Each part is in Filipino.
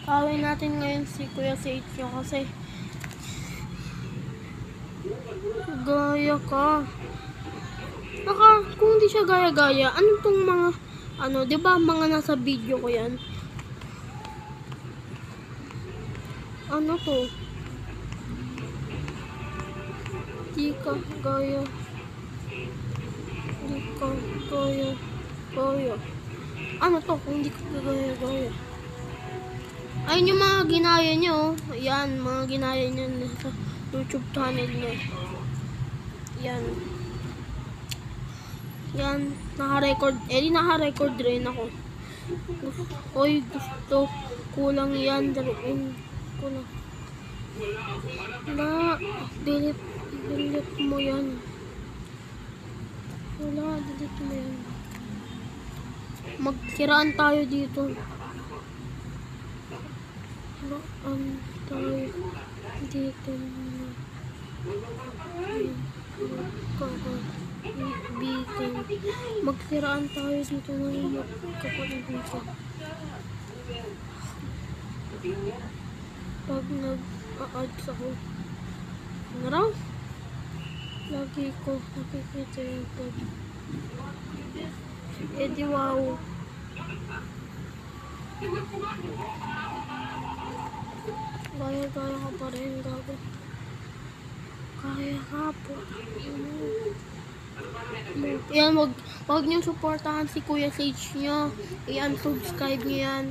Kawin natin ngayon si Kuya Sage nyo kasi gaya ka. Kung hindi siya gaya-gaya, ano tong mga, di ba mga nasa video ko yan? Ano to? Di ka gaya. Di ka gaya. Ano to kung di ka gaya-gaya? Ayun yung mga ginaya nyo. Yan, mga ginaya nyo sa YouTube channel nyo. Yan. Yan, naka-record. Di naka-record rin ako. Oy, gusto. Kulang yan. Kulang. Wala. Delete mo yan. Wala, delete mo yan. Magkiraan tayo dito. Tayo dito. Kaibigan. Magsiraan tayo dito ng magkakaibigan. Pag nag-a-ads ako, ano raw? Lagi ko nakikita yung pag. Di wow. Gaya-gaya ka pa rin, gago. Kaya ka po. Yan, wag nyo supportahan si Kuya Sage nyo. I-unsubscribe nyo yan.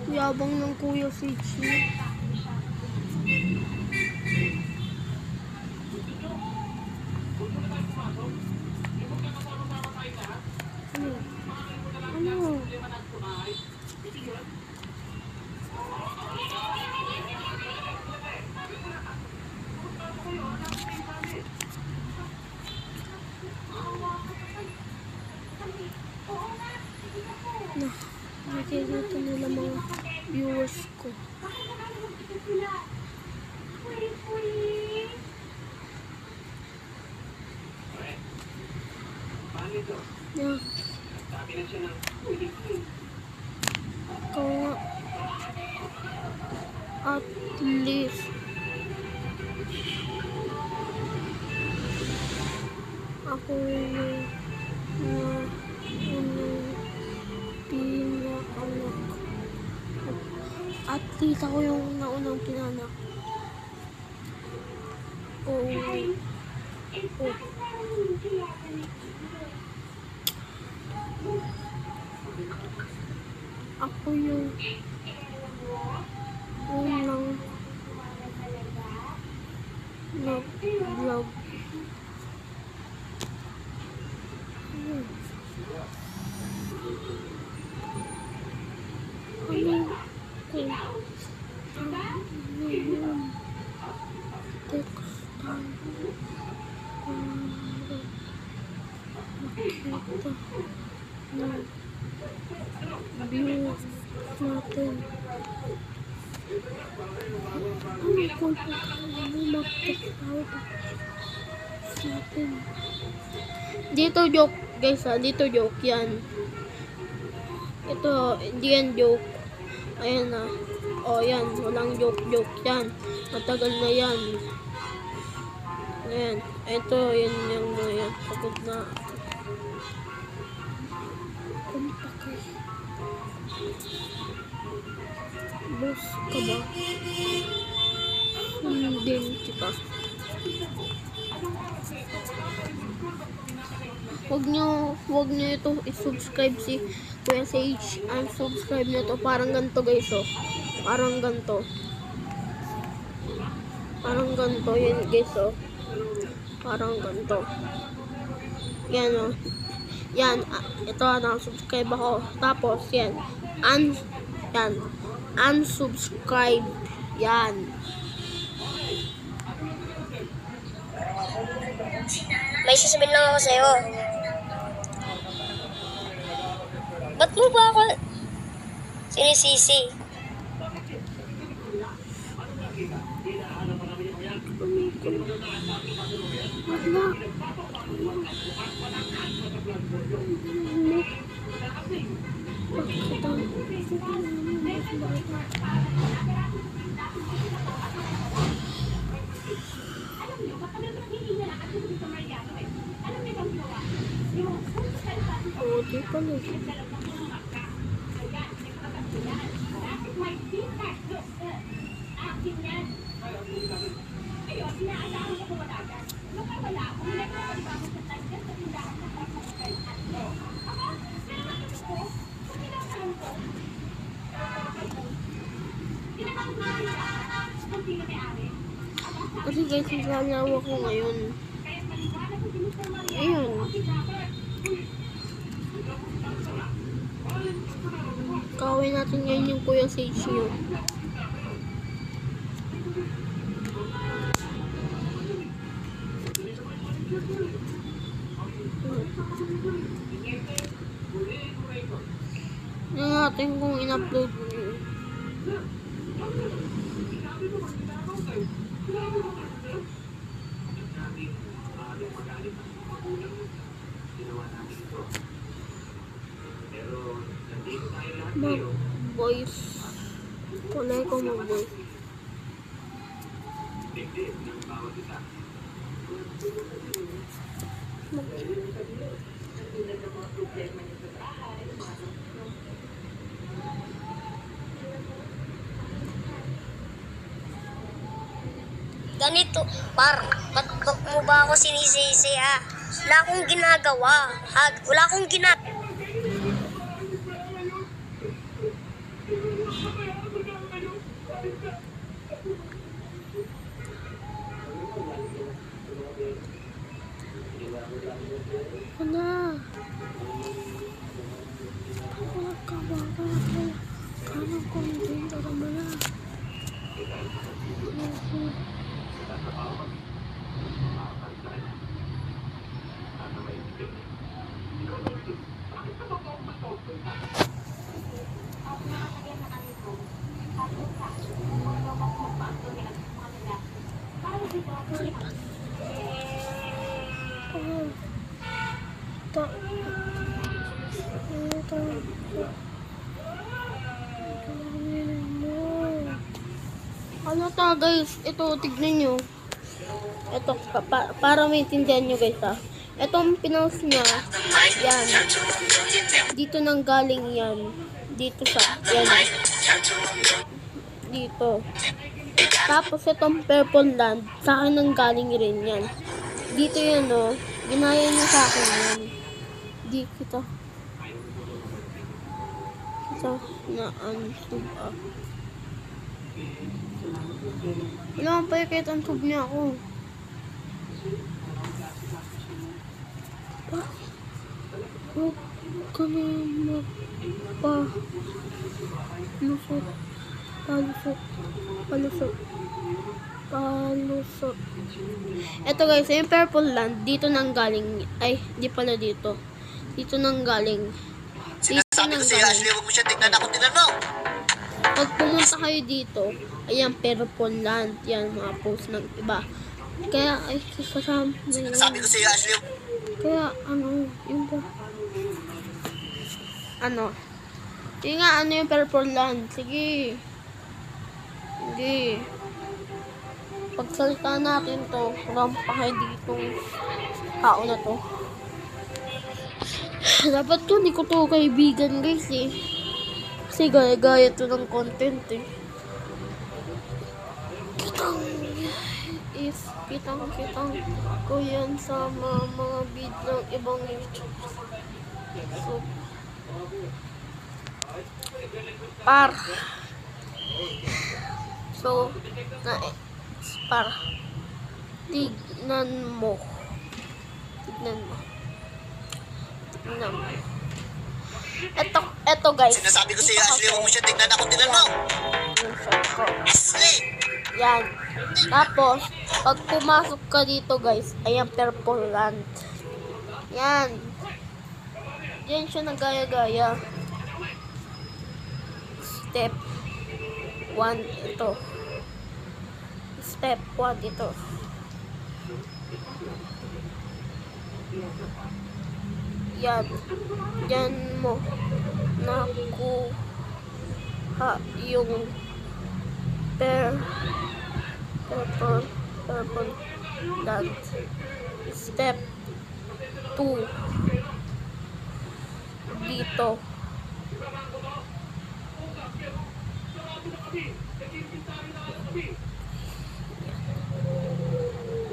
Yabang ng Kuya Sage nyo. Ano? Nakikita nila mga viewers ko. Yeah. Ikaw nga. At least. Ako yung pinaanak. At least ako yung naunang pinanak. Oh. Ako yung unang nag-vlog. Views natin. Dito joke guys dito joke yan. Ito, hindi yan joke. Ayan na. O yan, walang joke yan. Matagal na yan. Ayan. Ito, yan yung mga yan. Pagod na. Kumpakay. Boss ka ba? Sundin kita. Huwag nyo ito i-subscribe si Kuya Sage. Unsubscribe nyo to. Parang ganito guys Parang ganito. Yan guys Parang ganito. Yan Yan. Ito subscribe ako. Tapos yan. Unsubscribe. Yan. May sasabihin lang ako sa'yo. Ba't mo ba ako sinisisi? Wala. Oo, di pala. Kasi guys, naglalawa ko ngayon. Ayun. Kawin natin ngayon yung Kuya Sage nyo. Tingnan natin kung in-upload nyo. Mag-voice. Kulay ko mag-voice. Ganito, ba't mo ba ako sinisisi ha? Wala akong ginagawa. Ha? Wala akong ginagawa. Wala. Wala ka ba? Kanang konting para mala. Ano ta guys, ito tignan nyo. Ito, para maintindihan nyo guys ha. Itong pinost niya, yan. Dito nang galing yan. Dito sa, yan. Dito. Tapos itong purple land, sa akin nang galing rin yan. Dito yan o. Ginaya niya sa akin yan. Di kita. Kita na unsub ah. Wala kang pakikit unsub niya ako. Huwag ka na magpa-lusot. Palusot. Ito guys, yung purple land, dito nang galing. Ay, di pala dito. Dito nang galing. Sinasabi ko sa'yo, Ashley, huwag mo siya tignan ako tinanong. Pag pumunta kayo dito, ayan, purple land. Yan, mga post ng iba. Kaya, ay, sasama. Sinasabi ko sa'yo, Ashley, Kaya, yung Sige nga, yung purple land? Sige. Sige. Pagsalita natin to, rampahay ditong tao na to. Dapat to, hindi ko to kaibigan guys eh. Kasi gaya-gaya to ng content eh. Kitang ko yan sa mga video ng ibang YouTube. So, tignan mo. Eto guys. sinasabi ko sa'yo, Ashley, huwag mo siya tignan ako tinanong. Yung shot ko. Ashley! Yan. Tapos, pag pumasok ka dito guys, ayan purple land. Yan. Yan siya nagaya-gaya. Step 1 ito. Step 1 ito. Yan. Yan mo nakuha yung purple dot. Step 2 dito.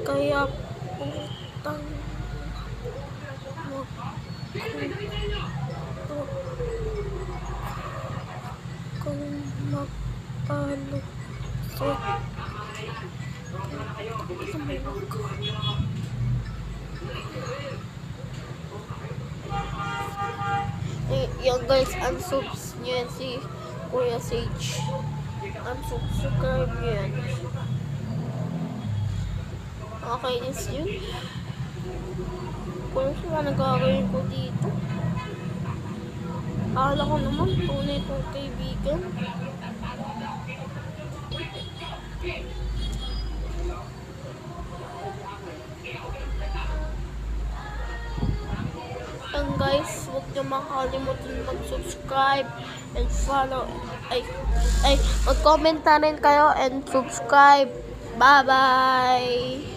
Kaya putang mo kung magpalusot yan guys, unsubs niya si Kuya Sage. Unsubscribe yan. Okay, is yun. Kung sila nagagawin ko dito. Akala ko naman, tunay kong kaibigan. And guys, huwag niyo makalimutan mag-subscribe and follow. Mag-comment na rin kayo and subscribe. Bye-bye!